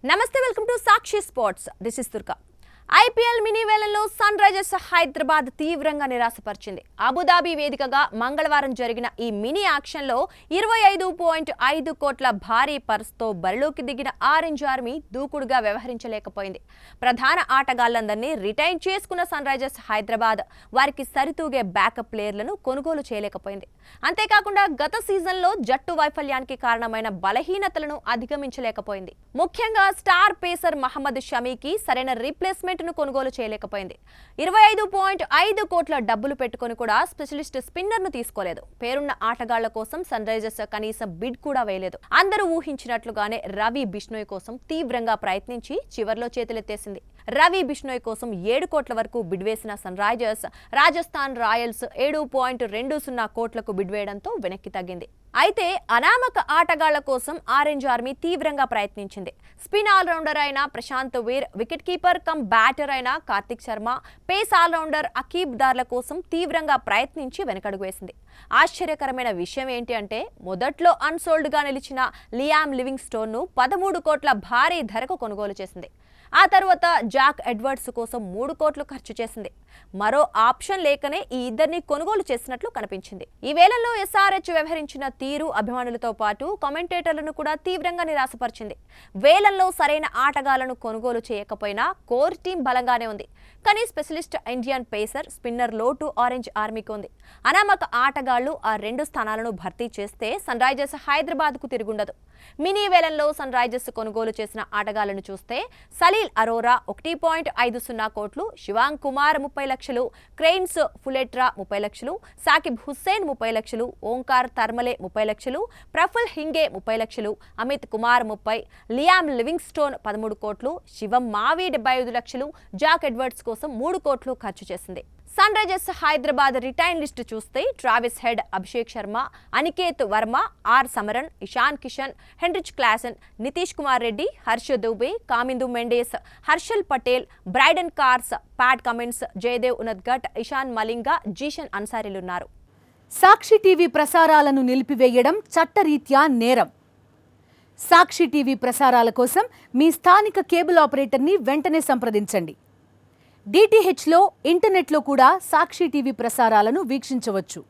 నమస్తే welcome to Sakshi sports. This is Turka. IPL mini వేలంలో Sunrisers Hyderabad తీవ్రంగా నిరాశపరిచింది. అబుదాబి వేదికగా మంగళవారం జరిగిన ఈ మినీ యాక్షన్లో 25.5 కోట్ల భారీ పర్స్తో బరిలోకి దిగిన ఆరెంజ్ ఆర్మీ దూకుడుగా వ్యవహరించలేకపోయింది. ప్రధాన ఆటగాళ్లందరినీ రిటైన్ చేసుకున్న సన్ రైజర్స్ హైదరాబాద్ వారికి సరితూగే బ్యాకప్ ప్లేయర్లను కొనుగోలు చేయలేకపోయింది. అంతేకాకుండా గత సీజన్లో జట్టు వైఫల్యానికి కారణమైన బలహీనతలను అధిగమించలేకపోయింది. ముఖ్యంగా స్టార్ పేసర్ మహమ్మద్ షమీకి సరైన రీప్లేస్మెంట్ కొనుగోలు చేయలేకపోయింది. 25.5 కోట్ల డబ్బులు పెట్టుకొని కూడా స్పెషలిస్ట్ స్పిన్నర్ ను తీసుకోలేదు. పేరున్న ఆటగాళ్ల కోసం సన్ రైజర్స్ కనీసం బిడ్ కూడా వేయలేదు. అందరూ ఊహించినట్లుగానే రవి బిష్ణోయ్ కోసం తీవ్రంగా ప్రయత్నించి చివర్లో చేతులెత్తేసింది. రవి బిష్ణోయ్ కోసం 7 కోట్ల వరకు బిడ్ వేసిన సన్ రైజర్స్ రాజస్థాన్ రాయల్స్ 7.20 కోట్లకు బిడ్ వేయడంతో వెనక్కి తగ్గింది. అయితే అనామక ఆటగాళ్ల కోసం ఆరెంజ్ ఆర్మీ తీవ్రంగా ప్రయత్నించింది. స్పిన్ ఆల్రౌండర్ అయిన ప్రశాంత్ వీర్, వికెట్ కీపర్ కమ్ బ్యాటర్ అయిన కార్తిక్ శర్మ, పేస్ ఆల్రౌండర్ అకీబ్ దార్ల కోసం తీవ్రంగా ప్రయత్నించి వెనకడుగు వేసింది. ఆశ్చర్యకరమైన విషయం ఏంటి అంటే మొదట్లో అన్సోల్డ్ గా నిలిచిన లియామ్ లివింగ్ స్టోన్ ను 13 కోట్ల భారీ ధరకు కొనుగోలు చేసింది. ఆ తర్వాత జాక్ ఎడ్వర్డ్స్ కోసం 3 కోట్లు ఖర్చు చేసింది. మరో ఆప్షన్ లేకనే ఈ ఇద్దరిని కొనుగోలు చేసినట్లు కనిపించింది. ఈ వేళల్లో ఎస్ఆర్హెచ్ వ్యవహరించిన తీరు అభిమానులతో పాటు కామెంటేటర్లను కూడా తీవ్రంగా నిరాశపరిచింది. వేలంలో సరైన ఆటగాళ్లను కొనుగోలు చేయకపోయినా కోర్ టీం బలంగానే ఉంది. కానీ స్పెషలిస్ట్ ఇండియన్ పేసర్, స్పిన్నర్ లోటు ఆరెంజ్ ఆర్మీకి ఉంది. అనామక ఆటగాళ్లు ఆ 2 స్థానాలను భర్తీ చేస్తే సన్ రైజర్స్ హైదరాబాద్ కు తిరుగుండదు. మినీ వేలంలో సన్ రైజర్స్ కొనుగోలు చేసిన ఆటగాళ్లను చూస్తే సలీల్ అరోరా 1.50 కోట్లు, శివాంగ్ కుమార్ 30 లక్షలు, క్రెయిన్స్ ఫులెట్రా 30 లక్షలు, సాకిబ్ హుస్సేన్ 30 లక్షలు, ఓంకార్ తర్మలే 30 లక్షలు, ప్రఫుల్ హింగే 30 లక్షలు, Amit Kumar 30, Liam living stone 13 కోట్లు, శివం మావి 75 లక్షలు, జాక్ ఎడ్వర్డ్స్ కోసం 3 కోట్లు ఖర్చు చేసింది. Sunrisers Hyderabad retain list చూస్తే Travis Head, Abhishek Sharma, Aniket Varma, R Smaran, Ishan Kishan, Heinrich Klaasen, Nitish Kumar Reddy, Harsh Dubey, Kamindu Mendis, Harshal Patel, Brydon Carse, Pat Cummins, Jaydev Unadkat, Eshan Malinga, Zeeshan అన్సారీలున్నారు. సాక్షి టీవీ ప్రసారాలను నిలిపివేయడం చట్టరీత్యా నేరం. సాక్షి టీవీ ప్రసారాల కోసం మీ స్థానిక కేబుల్ ఆపరేటర్ని వెంటనే సంప్రదించండి. డిటిహెచ్లో, ఇంటర్నెట్లో కూడా సాక్షి టీవీ ప్రసారాలను వీక్షించవచ్చు.